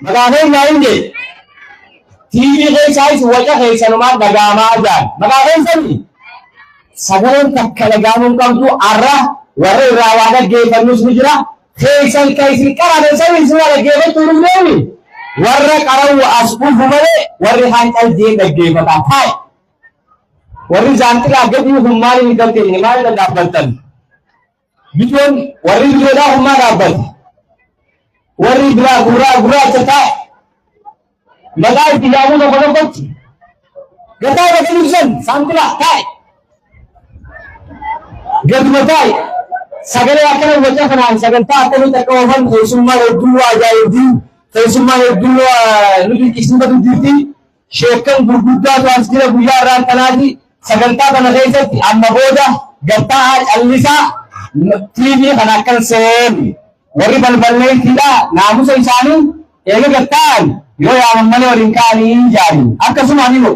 مقاهي ما عندي تيجي غير شايف وجه غير سلمان دجاما جان مقاهي سني سجلن تكلا جامون كم تو أرى ورا راوانا جيب النص مجرا خيسل كيسل كرا نسوي سوى جيب توروني ورا كارو أسبوع همره ورا هاي الجيب الجيب كم هاي ورا جانتي أجد يوم ماري ميتين ماري لدابلتن بيجون ورا جودا هم دابل ورا غرا چتا ملاي تجاوز نقدر بس كذا بسيطن سامتلا هاي قد متاي سجل أكلم وجه فنان سجل تأكلوا تكوهن تيسمى الدوا جايدي تيسمى الدوا نقول كيسمى الدوا شيكن برجودا تانسكيلا بيجاران تنادي سجل تأكل نجيسة أما بودا قطع الليسا تيجي خناكن سين وري بالبلين كذا ناموس إنساني إيه قطعان يو يا ممني ورينكاني جاري أكسو ماني لو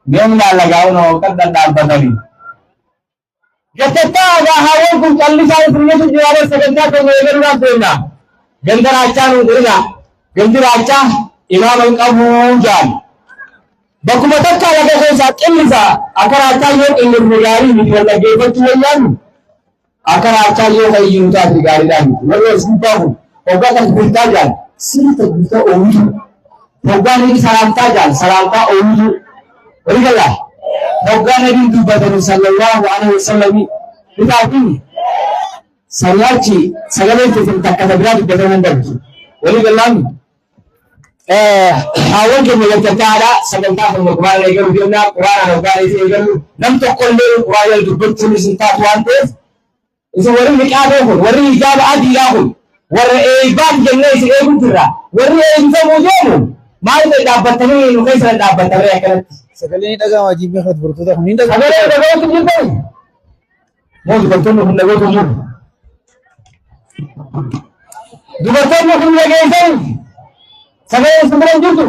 بيوم لا لگاؤ نو كذا دار بدلي Jatata agahawal kung kalli sa information juara segenda ko ngayon na pena. Ganda racha nung gurina. Ganda racha imam ang kamujan. Bakumatak ka lagi ko sa kinisa. Akar racha yung ingin nagari hindi na lagi ba tuwayan. Akar racha yung kay yung sa nagari dan. Wala sumpa ko. Oga kang bulta dyan. Sino tagbita omi? Oga ni saranta dyan. Saranta omi. Wala ka lang. Moga Nabi Muhammad sallallahu alaihi wasallam itu sayachi segala itu tentang kata berarti bagaimana begitu. Oleh dalam awal kita melihat ada sebentar pembukaan lagi ujiannya Quran atau itu kan nam tokol le Quran itu betul cinta Tuhan tu. Itu orang nikah pun, orang ijab adilah pun, orang iban jenis ibu tera, orang insan mujamu. Malu dapat teri, nukai saya dapat teri akan. Sekali daga wajib ni khat bertu dah. Ninda. Sekali daga tu jumpa. Mau bertu ni daga tu jumpa. Dua tahun ni lagi itu. Sekali sembilan jumpa.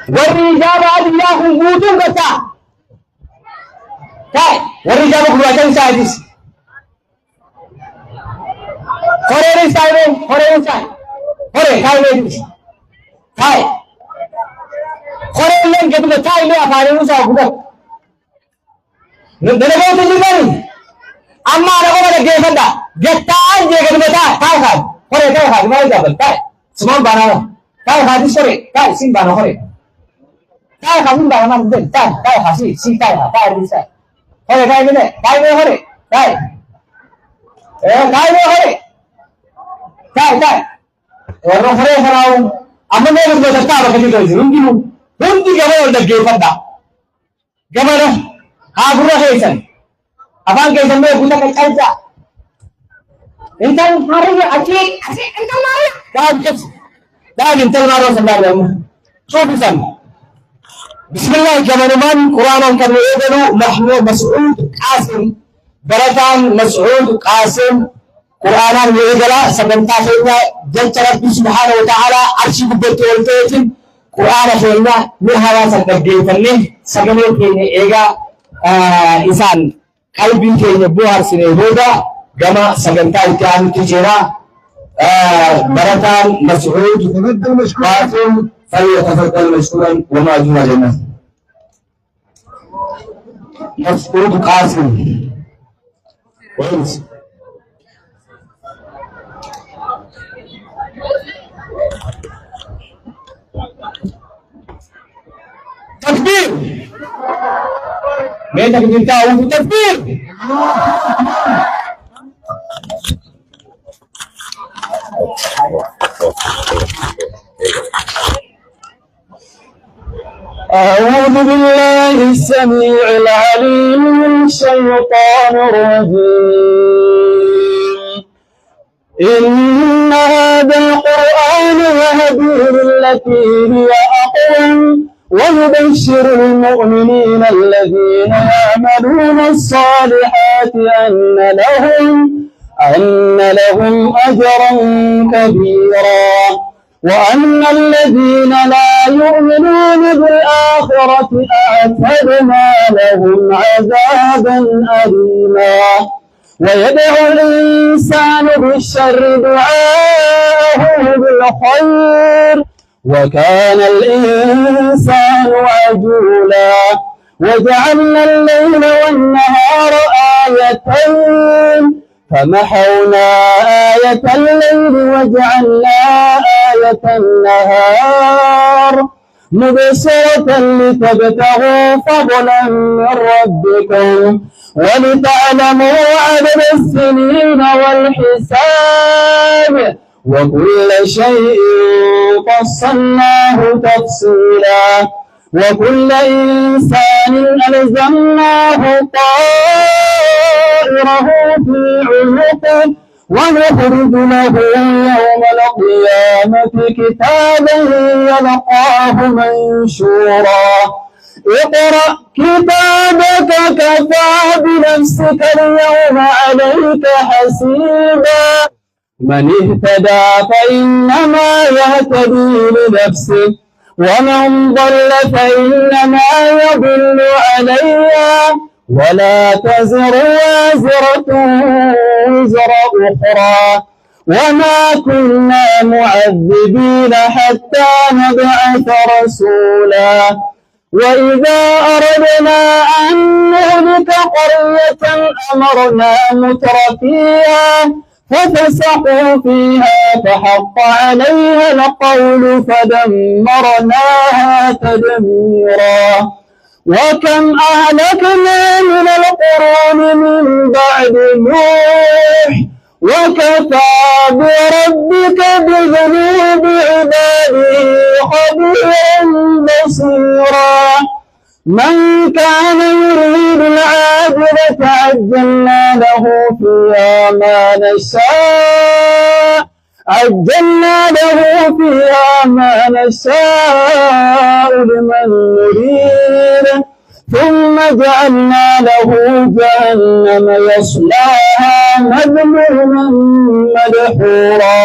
Wari jaba dia hukum kata. Kai, wari jaba keluarkan saya dis. Korea saya, Korea kai ni. Kai. Korea yang kita tahu ini apa yang usah buat. Negara itu juga ni. Amma ada orang ada gaya benda. Getan je kita tahu. Tahu kan? Korea tahu kan? Mana jawab? Tahu. Semua barang. Tahu hadis Korea. Tahu sing barang Korea. Tahu hadis barang mana mungkin? Tahu hadis sing tahu. Tahu hadis. Korea tahu ni. Tahu ni Korea. Tahu. Tahu ni Korea. Tahu. Orang Korea kalau amma ni kita tahu apa kita itu. Mungkin. Hundi gawal da gefada gabara agura hesan aban ke samme buta ka kalja intan mari aci intan mari dan intan maro sallallahu so bisan bismillah jamanuman qur'anan kan yedelu mahmud mas'ud qasim baratan mas'ud qasim qur'anan yedela sabanta sayya jancara subhanahu wa ta'ala arshi betul betul Quran akhirnya berhawa sangat gini segala kini ega insan kalbin kini buar sini roda gama sebentar ikan tijera baratan Mas'ud Qasim falyatafaddal mashkuran wa ma'jura lana Mas'ud Qasim takbir. Mereka minta untuk takbir. أعوذ بالله السميع العليم من الشيطان الرجيم. إن هذا القرآن يهدي للتي هي أقوم ويبشر المؤمنين الذين يعملون الصالحات أن لهم أجرا كبيرا وأن الذين لا يؤمنون بالآخرة أعتدنا لهم عذابا أليما ويدعو الإنسان بالشر دعاءه بالخير وكان الإنسان عجولا وجعلنا الليل والنهار آيتين فمحونا آية الليل وجعلنا آية النهار مبصرة لتبتغوا فضلا من ربكم ولتعلموا عدد السنين والحساب وكل شيء فصلناه تفصيلا وكل إنسان ألزمناه طائره في عنقه ونخرج له يوم القيامة كتابا يلقاه منشورا اقرأ كتابك كفى بنفسك اليوم عليك حسيبا من اهتدى فإنما يهتدي لنفسه ومن ضل فإنما يضل عليها ولا تزر وازرة وزر أخرى وما كنا معذبين حتى نبعث رسولا وإذا أردنا أن نهلك قرية أمرنا مترفيها ففسقوا فيها فحق عليها القول فدمرناها تدميرا وكم أهلكنا من القرون من بعد نوح وكفى بربك بذنوب عباده خبيرا بصيرا من كان يريد العاجلة عجلنا له فيها ما نشاء لمن نريد ثم جعلنا له جهنم يصلاها مذموما مدحورا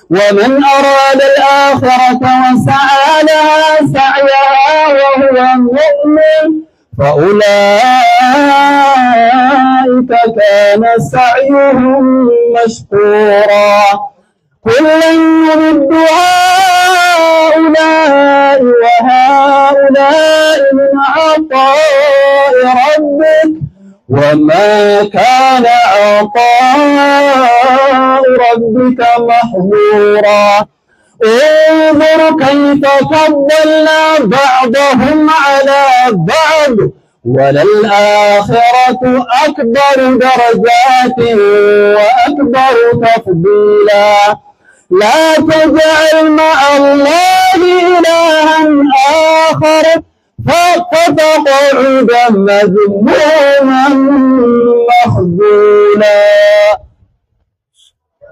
ومن أراد الآخرة وسعى لها سعيها وهو مؤمن فأولئك كان سعيهم مشكورا كلا نمد هؤلاء وهؤلاء من عطاء ربك وما كان عطاء ربك محظورا انظر كيف فضلنا بعضهم على بعض وللآخرة أكبر درجات وأكبر تفضيلا لا تجعل مع الله إلها آخر فتقعد مذموما مخذولا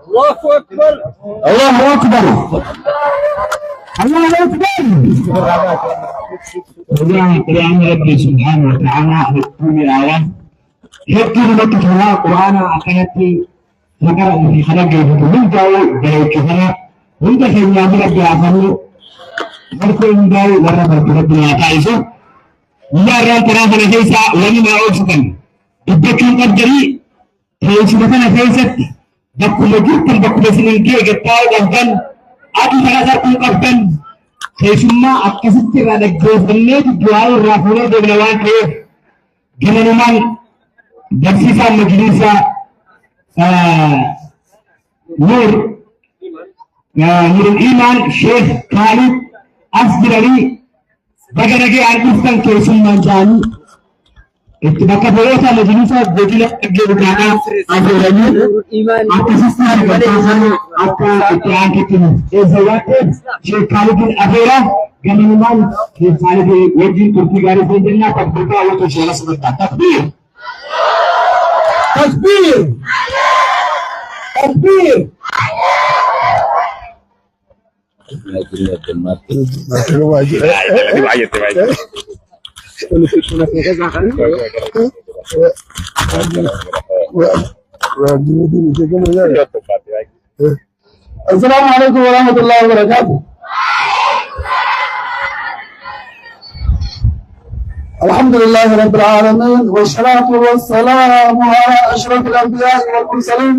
الله أكبر الله أكبر الله أكبر كلام ربي سبحانه وتعالى في آية يذكر لك كلام القرآن أخيتي فقرأ في خلقه من جاي كفنا وانت خير يا ربي أفضل مركو من جاي ورب ربي أتعيشه يا رب ترى فلسيسا ولما أوسطا إبكي قدري فيسبتنا فيست بكل جرتم بكل سنين كي قطاع قبضن أكي ثلاثة كل قبضن فيسما أكسد ترى نجوزني دعاء الرافورة دبلوان كيف جنانمان درسيسا مجلسا نور الإيمان شيخ خالد أصدر علي بقرقي عن كيسما جاني اتباك بروتا مجلسة بجلة أجل كانا أفراني أكسسنا بطاقنا أكا اتعان كتنا إزوات شيخ خالد الأفيرا جنانمان شيخ خالد وجين تركي غاري سيدنا تبقى وتشيرا سبتا تكبير تكبير تكبير السلام عليكم ورحمة الله وبركاته. الحمد لله رب العالمين، والصلاة والسلام على أشرف الأنبياء والمرسلين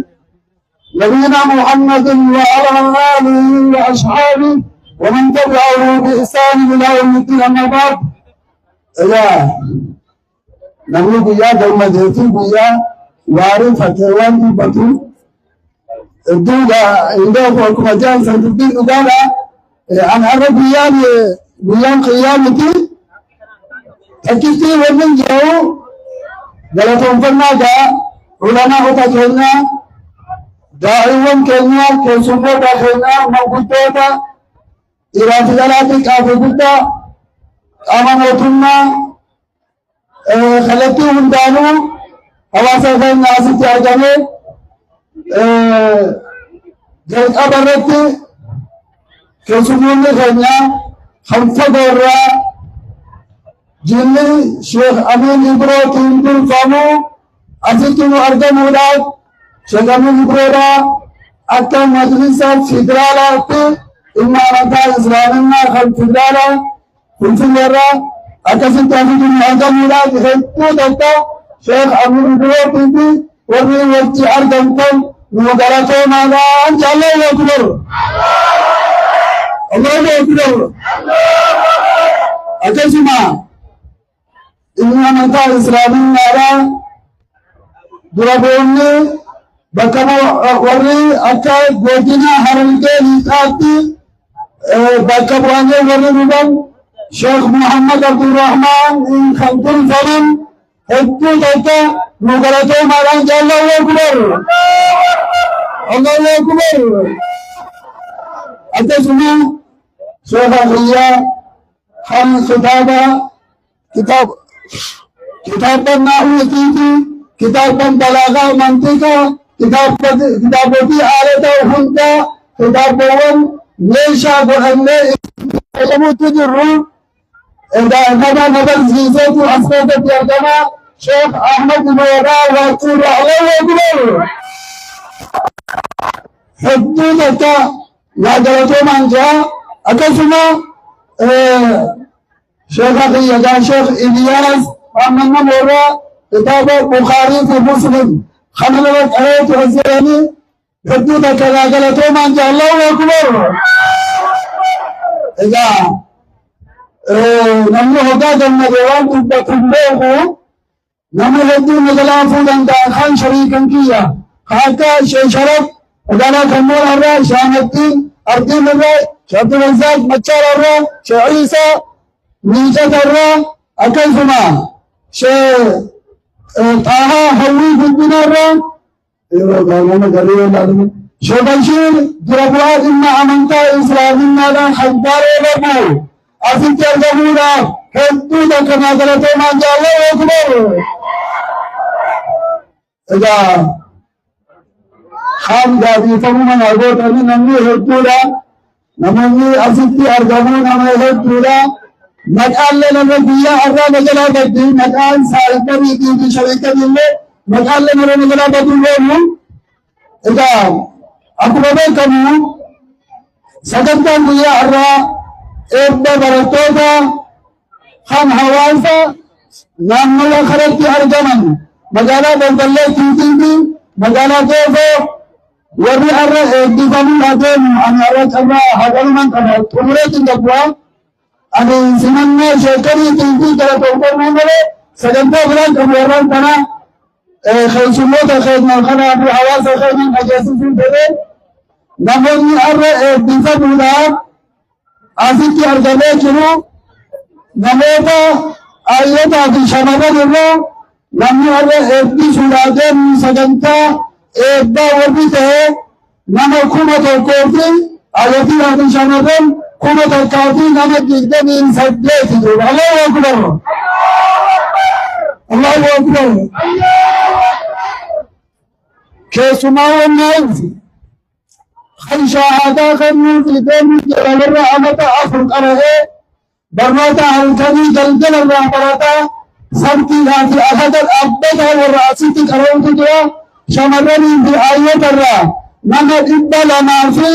نبينا محمد وعلى آله وأصحابه ومن تبعه بإحسان إلى يوم الدين. أما بعد، يا نبي يا دوما جيتي يا واري فتوان بطل الدولة عنده حكم جان سنتين دولة عن عربيان بيان قيامتي تكتي ومن جو دلتهم فرنادا علماء تكلنا دائما كنا كسبوا تكلنا موجودة إلى فلاتك أفضل أمانتنا خلتهم دانو أواسف الناس تأجمع جل أبرت كسبوا تكلنا خمسة دورة جنّي شيخ أمين إبراهيم بن فامو أسيتم أرجم ولاد شيخ أمين إبراهيم أكثر مجلس فدرالات إمارات إسرائيلنا خل فدرالة فنفجرة أكثر تأخذون أرجم ولاد هتو دكتا شيخ أمين إبراهيم ورّي وجه أرجم كم مدرسة ماذا أنت الله أكبر الله أكبر أكثر إمارات إسرائيل نارا دربوني بكرة ورّي أكاد بودينا هرمكي لتأتي بكرة ورّي ربان شيخ محمد عبد الرحمن إن خمسون فرن هتو تلتا مغرطو مالان الله أكبر الله أكبر أتسمع شيخ أخيا خم خطابة كتاب النحو كتاب البلاغة منطقة كتابتي آلة وحنطة كتاب ليشا بأنه يموت الروح إذا أخذ نظر زيزات وأسفاد الترجمة شيخ أحمد المورا وطور الله أكبر حدودك يا جلتو من جاء أكسما شيخ أخي يا شيخ إلياس أمنا مورا كتاب البخاري في مسلم خلوت آيات الزياني حدودك يا جلتو من جاء الله أكبر إذا نمو هداد النبوان بطنبوه نمو هدو نجلافو دندان شريكا كيا خاكا شيء شرف ودانا كمور الرأي شان الدين أردين الرأي شعب الرزاق مچار الرأي شيء عيسى نيجة الرأي أكيفما شيء طه هوي في الدنيا ايوه قالنا قريبا بعدين شو بشير دربوات إما أمنتا إسرائيل لا حبار لبو أفيد الجمهورة حدودا كما قلتو ما جاء الله أكبر إذا خام دادي فمن أقول أن نمي حدودا نمي أفيد الجمهورة ما حدودا مكان لنا نبيا أرى نجلا بدي مكان سالكري دي شركة دي مكان لنا نجلا بدي لهم إذا أقول كمو سكتان دي أرى إبدا برتودا خم حوالفا نام نلا خرجت أرجمن مجالا بندلة تيجي مجالا كيفو وري أرى إبدي فمن هذين أنا أرى كذا هذا من كذا تمرة تندقوا أنا سننا شكري تيجي كذا تقول منه سجنتا بلان كموران كنا خيشموت خيرنا خنا في حواس خيرنا مجازين بره نمني أرى إبدي فمن أفيد أرجمه كنو نموتا آياتا في شمالة الرو نمي أرى إبدي سلادين سجنتا إبدا وربيته نمو كومة الكوفي آياتي في شمالة كومة الكوفي نمو جيدن سجلتي الله أكبر الله أكبر كيسما والنايف خيشا هذا خنو في دم جلال الرحمة أفرق أرهي برماتا هلكني جلجل الرحمة سبتي هاتي أخذ الأبدا والرأسيتي كرون تدوا شمرني في آية الرا نما إبدا لما في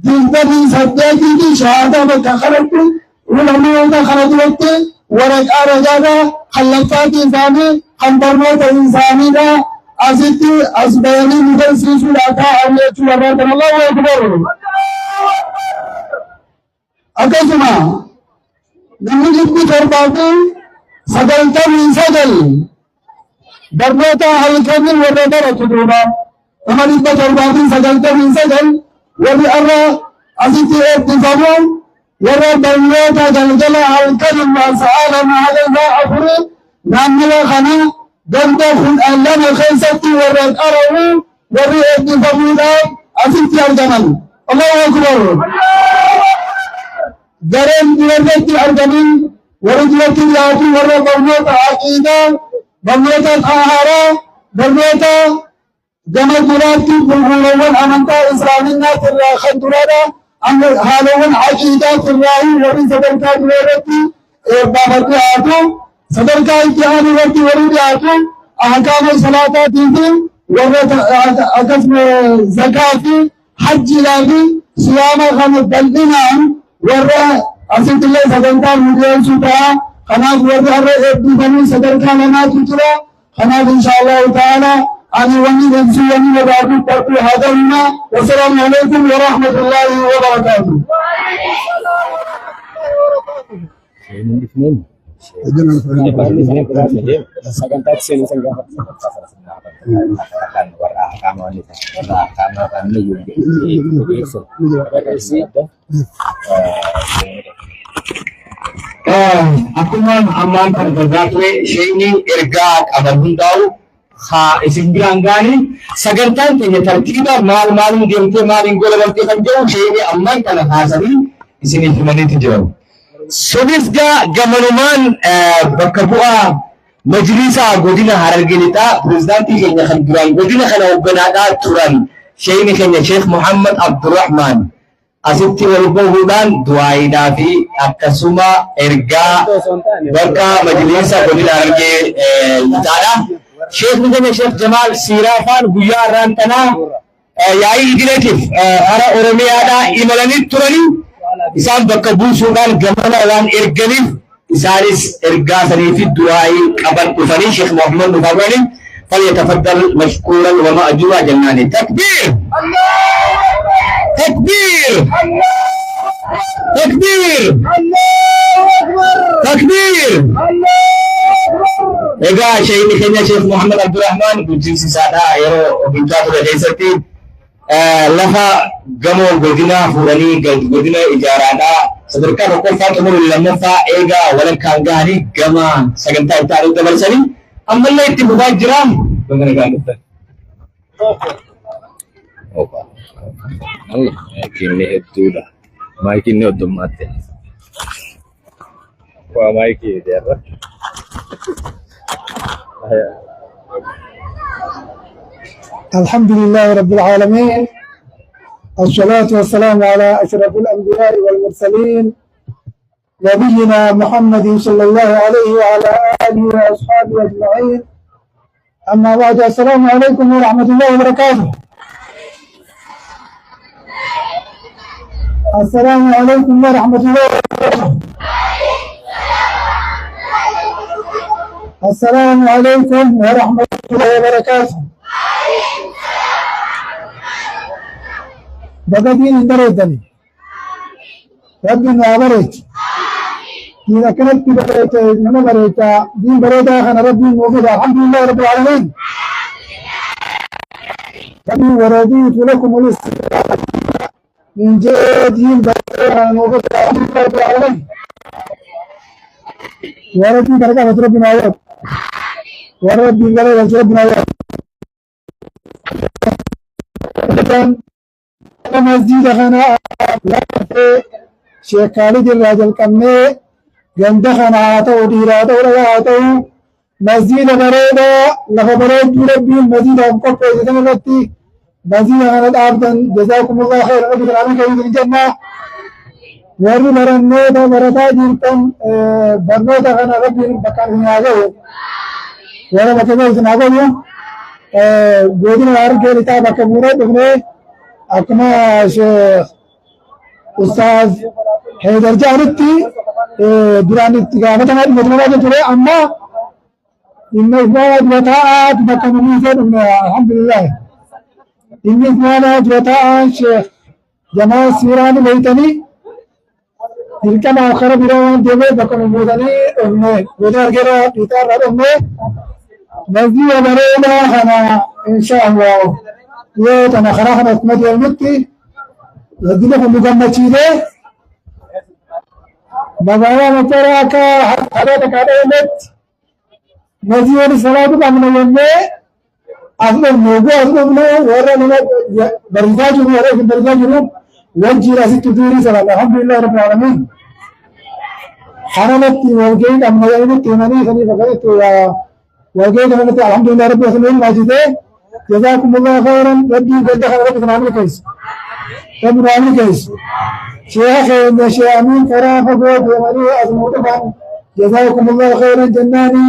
جلدني سبتي دي شهادة بكخرت ولما خرجت ورقة رجالا خلفات إنساني خنبرموت إنساني لا أزدي أزبيني مدرسيس الأكا أوليت ورطن الله أكبر أكثما نمجد بترباطي سجلت من سجل برموتا هلكمين ورطن تدوبا أمالي بترباطي سجلت من سجل ورأى أزدي ارتفامون ورد الموتى جلجل الكلم وسأل ما عليها أخرى نعمل خنا دمت خن ألم خيستي ورد أروا ورد فمودا أفيت الجمل الله أكبر جرم ورد الجمل ورد الياتي ورد الموتى عقيدة الموتى طهارة الموتى جمل مراتي بالغلوان أمانتا إسرائيلنا ترى خندرانا أن هالون عقيدة الله ومن صدرك ورتي بابك آتو صدرك إتحاد ورتي ورد آتو أحكام الصلاة تيجي ورد أقسم زكاة حج لاغي صيام خم بلدنا ورد أسد الله صدرك مدير سوتا خناق ورد أرد بني صدرك لنا تطلع خناق إن شاء الله تعالى أنا وني نفسي وني وبعضي تقول هذا لنا والسلام عليكم ورحمة الله وبركاته. Aku mah aman terbergatwe ini ergak abang tahu. Ha isin bilanggani sagantan kenya tertiba mal diamte malin gola balti kan jauh shayni amman kana hasani isin himani tijau sobisga gamanuman bakabua majlisa godina harargelita presidenti kenya kan duran godina kana oganada turan shayni kenya Sheikh Muhammad Abdurrahman asitti walbohudan duaida fi akasuma erga baka majlisa godina harargelita شيخ مدني شيخ جمال سيرافان بيار رانتنا ياي إدلتيف أرا أورميا دا إملاني تراني إسان بكبو سودان جمالا لان إرجليف إسانيس إرجاسني في الدعاء قبل كفاني شيخ محمد مفراني فليتفضل مشكورا ومأجورا جناني تكبير تكبير تكبير تكبير Ega Syekh Kenya Syekh Muhammad Abdurrahman Gujin Sisada Aero Bintu Rajaisati lafa gamo godina furani godina ijarada sadarka rokon fatumul lamfa ega walan kangani gama saganta taru dabal sani amalla itti mubajiram bangane galutan opa Allah kinne hetula mai kinne odomatte wa mai ki derra الحمد لله رب العالمين الصلاة والسلام على أشرف الأنبياء والمرسلين نبينا محمد صلى الله عليه وعلى آله وأصحابه أجمعين أما بعد السلام عليكم ورحمة الله وبركاته السلام عليكم ورحمة الله وبركاته السلام عليكم ورحمة الله وبركاته بقدين بريدني ربنا بريت إذا كنت بريت من بريت دين بريدا أنا ربي موجود الحمد لله رب العالمين ربي ورضيت لكم الاستقامة من جد دين بريدا موجود الحمد لله رب العالمين وربي بركة ربنا يوم وربي بركة ربنا يوم مسجد خنا شيخ خالد الراجل كمي جند خنا تو ديرا تو روا تو مسجد بريدا لخبرت ربي مسجد أبقى في جنتي مسجد خنا عبدا جزاكم الله خير رب العالمين كريم الجنة وربي برنة تو برتا جيرتم برنة خنا ربي بكر نياجو ورا بكر نياجو جودين وار के लिता बकमुरे तुमने अपना शेख उस्ताद हैदर जारती duraan itti gaafatamaa dhimma ture amma dhimma ismaa taa'aa bakka numusee dhumne alhamdulillah dhimmi ismaa dura taa'aa sheekh jamaa siiraani beeytanii dirqama kara biraa waan deemee bakka numusanii dhumne goda argeera dhiitaarra dhumne nazii bareedaa kana insha Allah yoo tana karaa kana akkuma deemnutti yaddina kun nu gammachiisee magaalaa Macharaa akka haadha kadhateetti nazii wani salaatu qabna jennee as dhufne warra nama barsiisaa jiru warra isin barsiisaa jiru wajjiin asitti durii salan alhamdulillah rabbil alamin kanamatti walgahii qabna jedhanitti himanii sanii fakkatti walgahii kanatti alhamdulillah rabbil alamin maajitee jazakumullah khairan rabbii gadda kana rabbi sana amilkeessu rabbi nu amilkeessu شيخ شيخ أمين كرام فقود يمني أزمودهم جزاكم الله خيرا جناني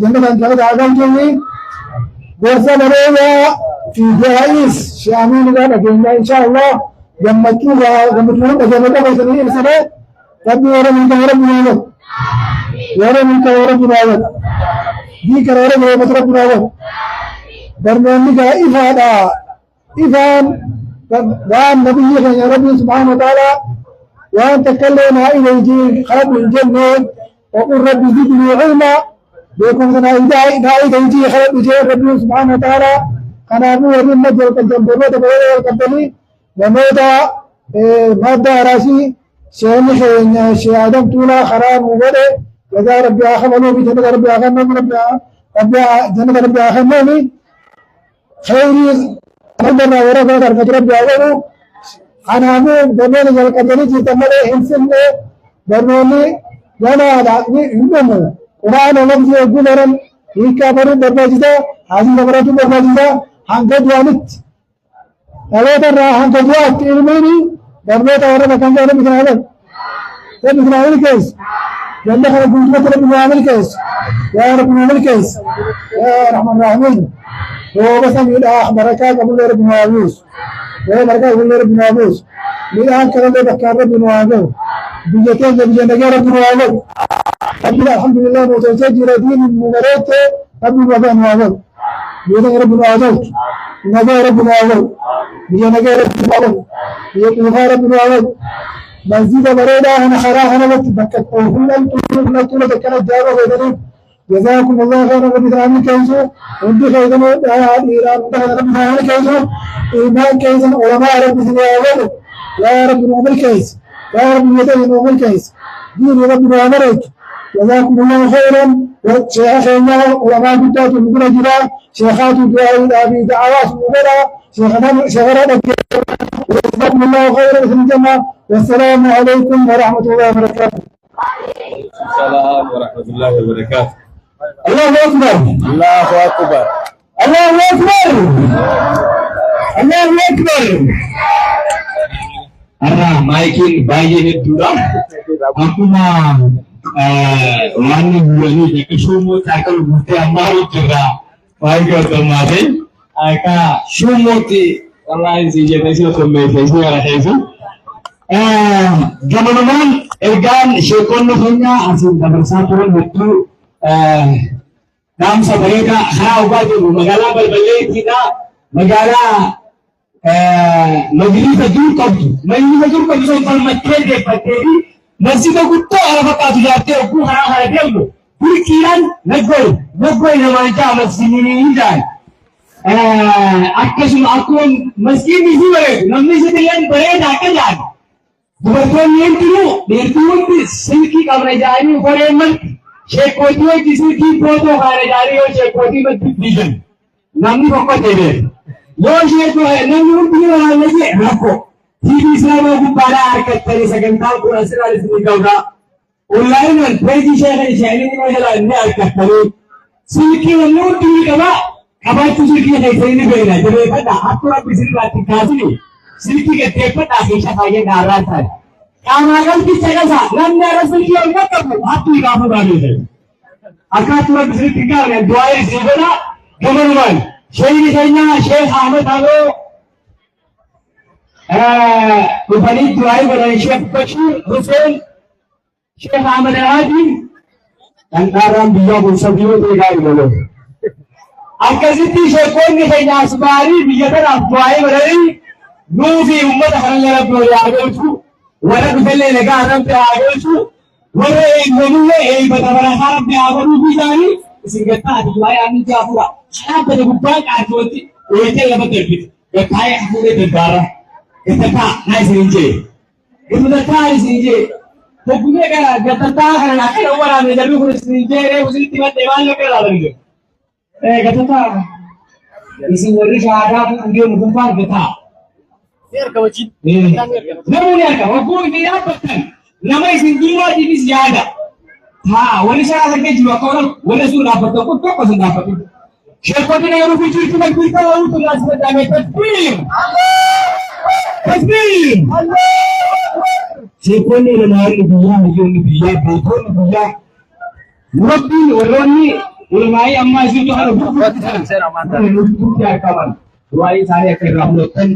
جنة جنة عظام جميع ورسل ريا في جائز شيخ أمين قال إن شاء الله جمتوها جمتوها بسنين سنة ربي ورمك وربنا ورمك وربنا ديك ورمك وربنا برنامج إذان وعن نبيك يا ربي سبحانه وتعالى وأن تكلم إليه خلق الجنة وقل ربي زدني علما بكم أنا إذا يجي خلق الجنة ربي سبحانه وتعالى أنا أبو ورين نجل الجنة بموت بغير القبلي وموت مادة راسي شيخ آدم طولا خراب وبدأ وذا ربي آخمني بجنة ربي آخمني جنة ربي آخمني خيري ربنا ورفع درجة ربي أولو أنا أمين برنامج القدري جتمله إنسانه برنامج جانا على إنه قرآن لفظ يقول لهم إيكابر برنامجه هذه نبرة برنامجه هنقد والد ألا ترى هنقد والد إلميني برنامج أورا كان جانا بكرامه ده بكرامه كيس جنة خلق جنة ربي عامل كيس يا رب عامل كيس يا رحمن الرحيم وبس من بركات أبو الله رب نوابوس وبركات أبو الله رب نوابوس من كلام بكار رب نوابوس بيجتين بيجنا رب نوابوس الحمد لله متوجه دين المبارك رب نوابوس بيجنا رب نوابوس نجا رب نوابوس بيجنا رب نوابوس بيجنا رب نوابوس مسجد بريدة أنا خراها أنا بكت وكلنا طول كانت جارة ويدري جزاكم الله خيرا وبذلك كيسو ودي خيرا إيران دخل ربنا كيسو إيمان كيسا علماء رب سنوات يا رب نعمل كيس يا رب نعمل كيس دين رب نعملك جزاكم الله خيرا وشيخنا علماء كتاب المقرى جرا شيخات دعاء أبي دعوات مقرى شيخنا جزاكم الله خيرا في الجنة والسلام عليكم ورحمة الله وبركاته. السلام ورحمة الله وبركاته. الله أكبر الله أكبر الله أكبر الله أكبر أنا مايكين باين الدورة أكما واني بياني كشومو تاكل بوتي أمارو ترى بايكو تماري أكا شومو تي الله يسيجي نسيو كميسي على حيثو جمعنان إرجان شيكون نفنيا أسين دبرساتون متو نام سبريكا خاو باجو مغالا بلبلي كنا مغالا مجلس جور كبدو مجلس جور كبدو سوف المكين دي فتيري مسجد قطو عرفقا تجارتي وكو خنا خنا ديمو كل كيران نقوي نمانجا مسجدين جاي أكشم أكون مسجد نسي بريد نمني سيديان بريد أكل جاي بطول نيرتو سلكي كامرا جايني وفرين من शेख कोटी है किसी की फोटो खाने जा रही हो शेख कोटी में डिवीजन नामी पक्का दे दे यो शेख जो है नामी उन भी वाला लगे रखो टीवी साहब को बड़ा हरकत करे सकता है पूरा सिरा से निकलगा ऑनलाइन में पेजी शेख है चैनल में चला अन्य हरकत करे सिल्की वालों टीवी का अब तो सिल्की है सही नहीं बेरा जब ये पता आपको अब सिल्की बात काजी सिल्की के टेप पर आके शफाई नाराज था कामागल की जगह सा नन्ना रसूल की उम्मत को हाथ ही काफी बानी है अकातुरा बिजली टिका है दुआए जीवना गमनवान शेरी सैना शेख अहमद आलो कुफनी दुआई बनाई शेख बशीर Hussain Sheekh Ahmad Hadi dhangaaraan biyya bulchabiyyoota eegaa ilaaloo. Akkasitti sheekonni keenya asbaarii biyya kanaaf bu'aa'ee godhanii nuufi uummata kana rabbi haa galchu warra dhufellee nagaa rabbi haa galchu warra eegganullee eebbata barataa rabbi haa godhuufi isaanii isin gattaa waa'ee aanni jaafura dhaabbata gubbaa qaartootti ooyitee lafa darbite gattaa'ee hafuuree danda'ara gattataa naa isin jee gattataa isin jee boggumee kana gattataa kana akkana waraabee darbii kun isin jee reefusitti maddee maal akka ilaalanii jiru. Gattataa isin warri shaadaa fuudhee mukumpaan gataa. Namoonni argama waggoo itti yaabbatan nama isin diinaatiifis yaada. Haa wani shaadaa argee jiru akka wani sun dhaabbatan kun tokko sun dhaabbatu. Sheekonni yeroo fi jirtu kan kuyi kan hawwatu laas fadhaame tasbiir. Tasbiir. Sheekonni ilmaanii biyyaa hayyoonni biyyaa beekonni biyyaa rabbiin warroonni ulamaa'ii ammaa isitu kana gurgurtaa. Waa'ee isaanii akka irraa fudhatan.